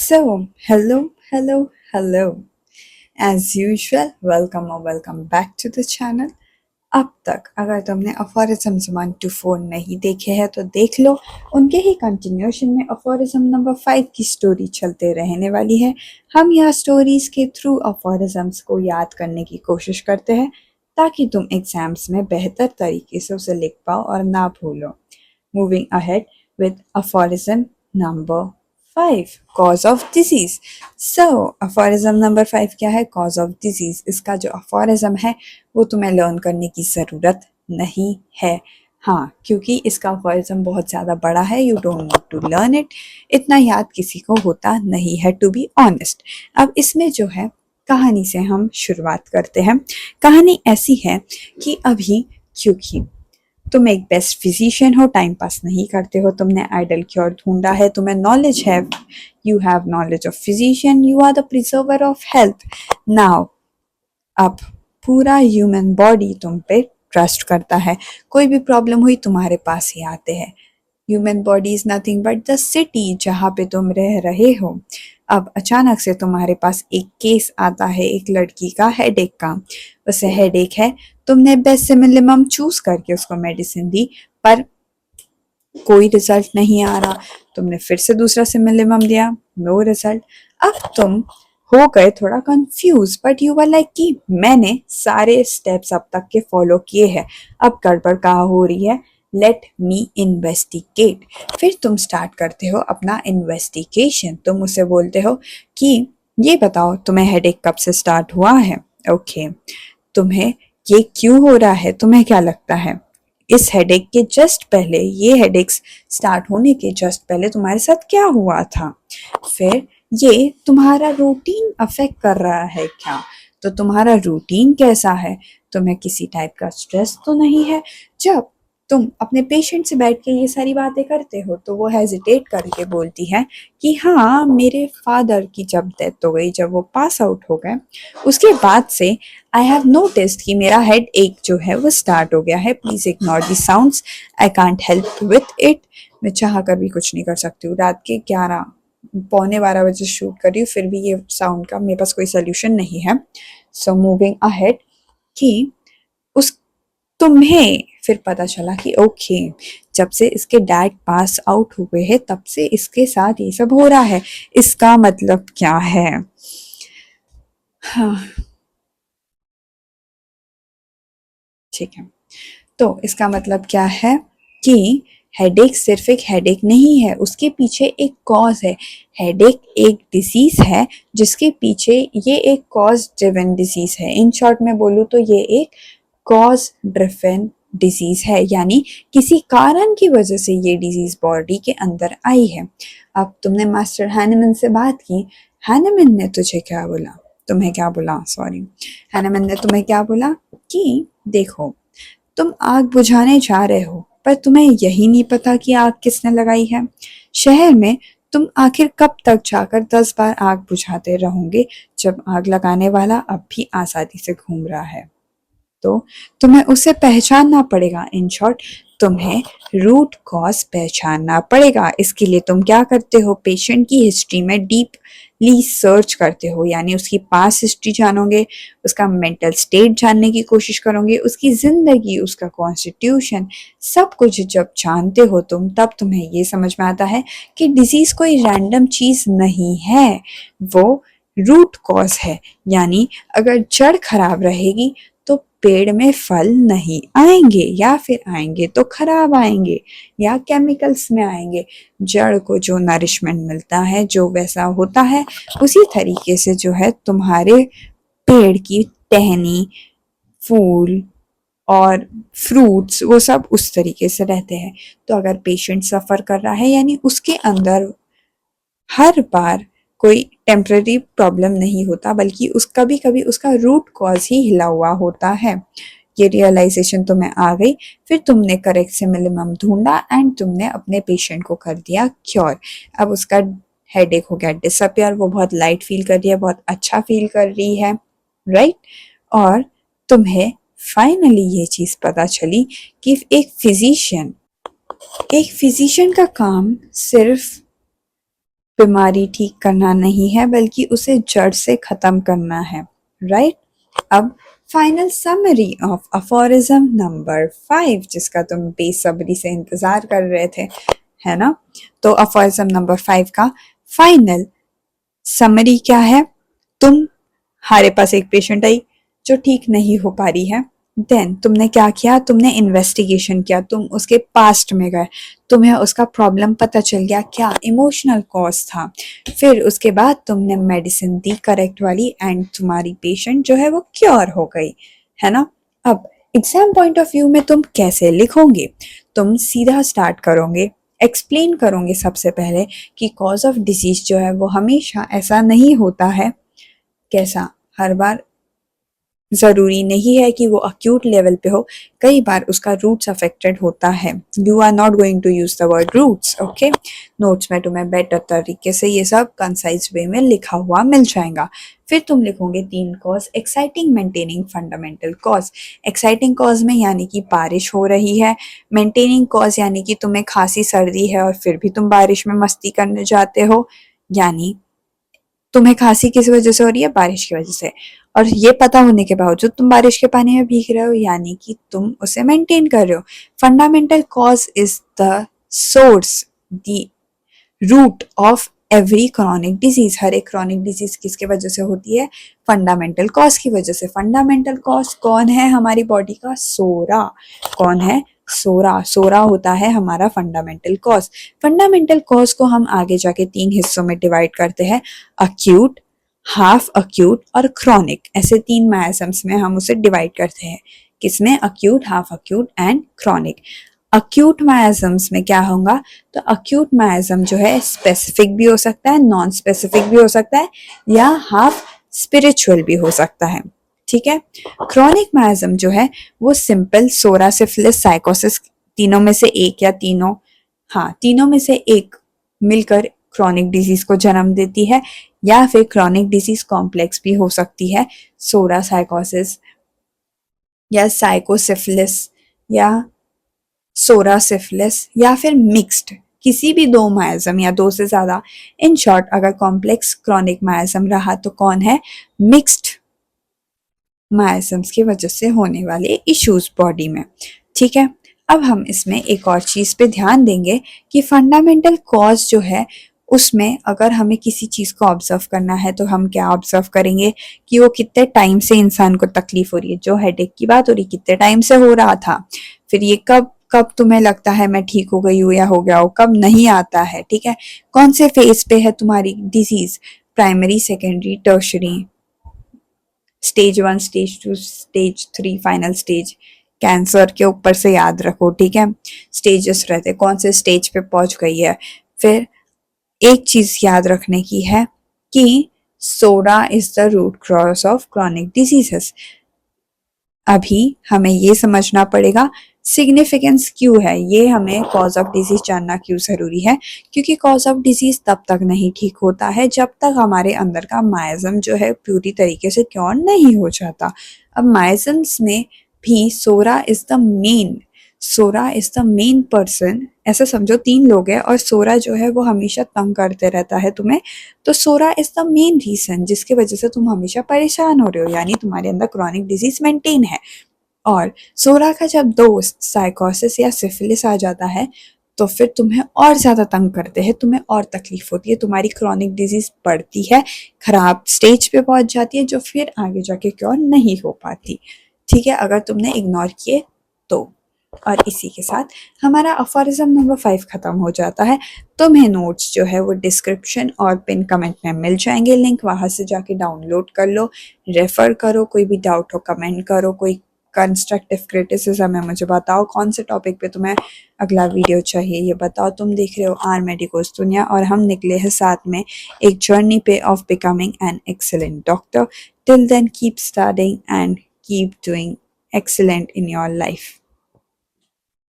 So, hello. As usual, welcome back to the channel. अब तक अगर तुमने अफोरिज्म्स 1 to 4 नहीं देखे हैं तो देख लो। उनके ही कंटिन्यूशन में अफोरिज्म नंबर 5 की स्टोरी चलते रहने वाली है। हम यहाँ स्टोरीज के थ्रू अफोरिज्म्स को याद करने की कोशिश करते हैं ताकि तुम एग्जाम्स में बेहतर तरीके से उसे लिख पाओ और ना भूलो। Moving ahead with aphorism number 5, cause of disease. So aphorism number 5 क्या है? Cause of disease. इसका जो अफोरिज्म है वो तुम्हें लर्न करने की ज़रूरत नहीं है। हाँ, क्योंकि इसका अफोरिज्म बहुत ज़्यादा बड़ा है। You don't need to learn it. इतना याद किसी को होता नहीं है, टू बी ऑनेस्ट। अब इसमें जो है कहानी से हम शुरुआत करते हैं। कहानी ऐसी है कि अभी, क्योंकि तुम एक बेस्ट फिजिशियन हो, टाइम पास नहीं करते हो, तुमने आइडल क्योर ढूंढा है, तुम्हें नॉलेज है, you have knowledge of physician, you are the preserver of health. Now अब पूरा ह्यूमन बॉडी तुम पे ट्रस्ट करता है। कोई भी प्रॉब्लम हुई तुम्हारे पास ही आते हैं। Human body is nothing but the city जहाँ पे तुम रह रहे हो। अब अचानक से तुम्हारे पास एक केस आता है, एक लड़की का हेडेक का। उसे हेडेक है, तुमने बेस्ट सिमिलिमम चूज करके उसको मेडिसिन दी, पर कोई रिजल्ट नहीं आ रहा। तुमने फिर से दूसरा सिमिलिमम दिया, नो रिजल्ट। अब तुम हो गए थोड़ा confuse, but you were like कि मैंने सारे स्टेप्स अब तक के फॉलो किए हैं, अब गड़बड़ कहाँ हो रही है, लेट मी इन्वेस्टिगेट। फिर तुम स्टार्ट करते हो अपना इन्वेस्टिगेशन। तुम उसे बोलते हो कि ये बताओ तुम्हें हेडेक कब से स्टार्ट हुआ है। ओके, तुम्हें ये क्यों हो रहा है, तुम्हें क्या लगता है इस हेडेक के जस्ट पहले, ये हेडेक्स स्टार्ट होने के जस्ट पहले तुम्हारे साथ क्या हुआ था। फिर ये तुम्हारा रूटीन अफेक्ट कर रहा है क्या, तो तुम्हारा रूटीन कैसा है, तुम्हें किसी टाइप का स्ट्रेस तो नहीं है। जब तुम अपने पेशेंट से बैठ के ये सारी बातें करते हो तो वो हेजिटेट करके बोलती है कि हाँ, मेरे फादर की जब डेथ हो गई, जब वो पास आउट हो गए, उसके बाद से आई हैव नोटिस्ड कि मेरा हेड एक जो है वो स्टार्ट हो गया है। Please ignore the sounds, I can't help with it. मैं चाह कर भी कुछ नहीं कर सकती हूँ। रात के 11 पौने 12 बजे शूट कर रही हूँ, फिर भी ये साउंड का मेरे पास कोई सोल्यूशन नहीं है। सो मूविंग अहेड कि उस तुम्हें फिर पता चला कि ओके, जब से इसके डैड पास आउट हुए हैं तब से इसके साथ ये सब हो रहा है। इसका मतलब क्या है? हाँ, ठीक है। तो इसका मतलब क्या है कि हेडेक सिर्फ एक हेडेक नहीं है, उसके पीछे एक कॉज है। हेडेक एक डिसीज है जिसके पीछे, ये एक कॉज ड्रिवन डिसीज है। इन शॉर्ट में बोलूँ तो ये एक कॉज ड्रिवन डिजीज है, यानी किसी कारण की वजह से ये डिजीज बॉडी के अंदर आई है। अब तुमने मास्टर हैनेमन से बात की, हैनेमन ने तुझे क्या बोला, तुम्हें क्या बोला, सॉरी, हैनेमन ने तुम्हें क्या बोला कि देखो, तुम आग बुझाने जा रहे हो पर तुम्हें यही नहीं पता कि आग किसने लगाई है। शहर में तुम आखिर कब तक जाकर 10 बार आग बुझाते रहोगे जब आग लगाने वाला अब भी आज़ादी से घूम रहा है। तो तुम्हें उसे पहचानना पड़ेगा। इन शॉर्ट, तुम्हें रूट कॉज पहचानना पड़ेगा। इसके लिए तुम क्या करते हो, पेशेंट की हिस्ट्री में डीपली सर्च करते हो, यानी उसकी पास्ट हिस्ट्री जानोगे, उसका मेंटल स्टेट जानने की कोशिश करोगे, उसकी जिंदगी, उसका कॉन्स्टिट्यूशन, सब कुछ जब जानते हो तुम, तब तुम्हें ये समझ में आता है कि डिजीज कोई रैंडम चीज नहीं है, वो रूट कॉज है। यानी अगर जड़ खराब रहेगी तो पेड़ में फल नहीं आएंगे, या फिर आएंगे तो खराब आएंगे या केमिकल्स में आएंगे। जड़ को जो नरिशमेंट मिलता है, जो वैसा होता है, उसी तरीके से जो है तुम्हारे पेड़ की टहनी, फूल और फ्रूट्स, वो सब उस तरीके से रहते हैं। तो अगर पेशेंट सफर कर रहा है, यानी उसके अंदर हर बार कोई टेम्पररी प्रॉब्लम नहीं होता, बल्कि उस कभी कभी उसका रूट कॉज ही हिला हुआ होता है। ये रियलाइजेशन तुम्हें आ गई, फिर तुमने करेक्ट सिमिलिमम ढूंढा एंड तुमने अपने पेशेंट को कर दिया क्योर। अब उसका हेडेक हो गया डिसअपियर, वो बहुत लाइट फील कर रही है, बहुत अच्छा फील कर रही है, राइट। और तुम्हें फाइनली ये चीज पता चली कि एक फिजिशियन का काम सिर्फ बीमारी ठीक करना नहीं है बल्कि उसे जड़ से ख़त्म करना है, राइट। अब final summary of aphorism number 5, जिसका तुम बेसब्री से इंतज़ार कर रहे थे, है ना। तो अफोरिज्म नंबर 5 का फाइनल समरी क्या है? तुम्हारे पास एक पेशेंट आई जो ठीक नहीं हो पा रही है, देन तुमने क्या किया? तुमने इन्वेस्टिगेशन किया, तुम उसके पास्ट में गए, तुम्हें उसका प्रॉब्लम पता चल गया, क्या इमोशनल कॉज था। फिर उसके बाद तुमने मेडिसिन दी करेक्ट वाली एंड तुम्हारी पेशेंट जो है वो क्योर हो गई, है ना। अब एग्जाम पॉइंट ऑफ व्यू में तुम कैसे लिखोगे? तुम सीधा स्टार्ट करोगे, एक्सप्लेन करोगे सबसे पहले कि कॉज ऑफ डिजीज जो है वो हमेशा ऐसा नहीं होता है। कैसा? हर बार ज़रूरी नहीं है कि वो अक्यूट लेवल पे हो, कई बार उसका रूट्स अफेक्टेड होता है। You are not going to use the word roots, okay. Notes में तुम्हें बेटर तरीके से ये सब कंसाइज वे में लिखा हुआ मिल जाएगा। फिर तुम लिखोगे 3 cause, exciting, maintaining, fundamental cause. Exciting cause में यानी कि बारिश हो रही है, मेंटेनिंग कॉज यानी कि तुम्हें खांसी सर्दी है और फिर भी तुम बारिश में मस्ती करने जाते हो, यानी तुम्हें खांसी किस वजह से हो रही है? बारिश की वजह से। और ये पता होने के बावजूद तुम बारिश के पानी में भीग रहे हो, यानी कि तुम उसे मेंटेन कर रहे हो। Fundamental cause is the source, the root of every chronic disease. हर एक क्रॉनिक डिजीज किसके वजह से होती है? फंडामेंटल कॉज की वजह से। फंडामेंटल कॉज कौन है हमारी बॉडी का? सोरा। कौन है? सोरा। सोरा होता है हमारा फंडामेंटल कॉज। फंडामेंटल कॉज को हम आगे जाके 3 हिस्सों में डिवाइड करते हैं, अक्यूट, हाफ अक्यूट और क्रॉनिक। ऐसे 3 मायासम्स में हम उसे डिवाइड करते हैं। किसमें? Acute, half acute and chronic. Acute miasms में क्या होगा? तो अक्यूट मायाजम जो है स्पेसिफिक भी हो सकता है, नॉन स्पेसिफिक भी हो सकता है, या हाफ स्पिरिचुअल भी हो सकता है, ठीक है। क्रॉनिक मायाजम जो है वो सिंपल, सोरा, सिफिलिस, साइकोसिस, तीनों में से एक या तीनों, हाँ तीनों में से एक मिलकर क्रॉनिक डिजीज को जन्म देती है, या फिर क्रॉनिक डिजीज कॉम्प्लेक्स भी हो सकती है, सोरा साइकोसिस या साइकोसिफिलिस या सोरा सिफिलिस, या फिर मिक्स्ड, किसी भी 2 मायाजम या 2 से ज्यादा। इन शॉर्ट अगर कॉम्प्लेक्स क्रॉनिक मायाजम रहा तो कौन है? मिक्स्ड मायाजम्स की वजह से होने वाले इश्यूज बॉडी में, ठीक है। अब हम इसमें एक और चीज पे ध्यान देंगे कि फंडामेंटल कॉज जो है उसमें अगर हमें किसी चीज को ऑब्जर्व करना है तो हम क्या ऑब्जर्व करेंगे कि वो कितने टाइम से इंसान को तकलीफ हो रही है। जो हेडेक की बात हो रही, कितने टाइम से हो रहा था, फिर ये कब कब तुम्हें लगता है मैं ठीक हो गई हूँ या हो गया हो, कब नहीं आता है, ठीक है। कौन से फेज पे है तुम्हारी disease? Primary, secondary, tertiary, stage 1, stage 2, stage 3, final stage. Cancer के ऊपर से याद रखो, ठीक है। स्टेजेस रहते, कौन से स्टेज पे पहुंच गई है। फिर एक चीज याद रखने की है कि soda is the root cause of chronic diseases. अभी हमें ये समझना पड़ेगा सिग्निफिकेंस क्यों है, ये हमें कॉज ऑफ डिजीज जानना क्यों जरूरी है, क्योंकि कॉज ऑफ डिजीज तब तक नहीं ठीक होता है जब तक हमारे अंदर का माइजम जो है पूरी तरीके से क्योर नहीं हो जाता। अब माइजम्स में भी सोरा इज द मेन पर्सन। ऐसा समझो 3 लोग हैं और सोरा जो है वो हमेशा तंग करते रहता है तुम्हें, तो सोरा इज द मेन रीजन जिसकी वजह से तुम हमेशा परेशान हो रहे हो, यानी तुम्हारे अंदर क्रॉनिक डिजीज मेंटेन है। और सोरा का जब दोस्त साइकोसिस या सिफिलिस आ जाता है तो फिर तुम्हें और ज़्यादा तंग करते हैं, तुम्हें और तकलीफ होती है, तुम्हारी क्रॉनिक डिजीज बढ़ती है, खराब स्टेज पे पहुंच जाती है, जो फिर आगे जाके क्योर नहीं हो पाती, ठीक है, अगर तुमने इग्नोर किए तो। और इसी के साथ हमारा अफोरिज्म नंबर 5 खत्म हो जाता है। तुम्हें नोट्स जो है वो डिस्क्रिप्शन और पिन कमेंट में मिल जाएंगे, लिंक वहां से जाके डाउनलोड कर लो, रेफर करो, कोई भी डाउट हो कमेंट करो, कोई कंस्ट्रक्टिव क्रिटिसिज्म है मुझे बताओ, कौन से टॉपिक पे तुम्हें अगला वीडियो चाहिए ये बताओ। तुम देख रहे हो आर मेडिकोस दुनिया और हम निकले हैं साथ में एक जर्नी पे of becoming an excellent doctor. Till then keep studying and keep doing excellent in your life.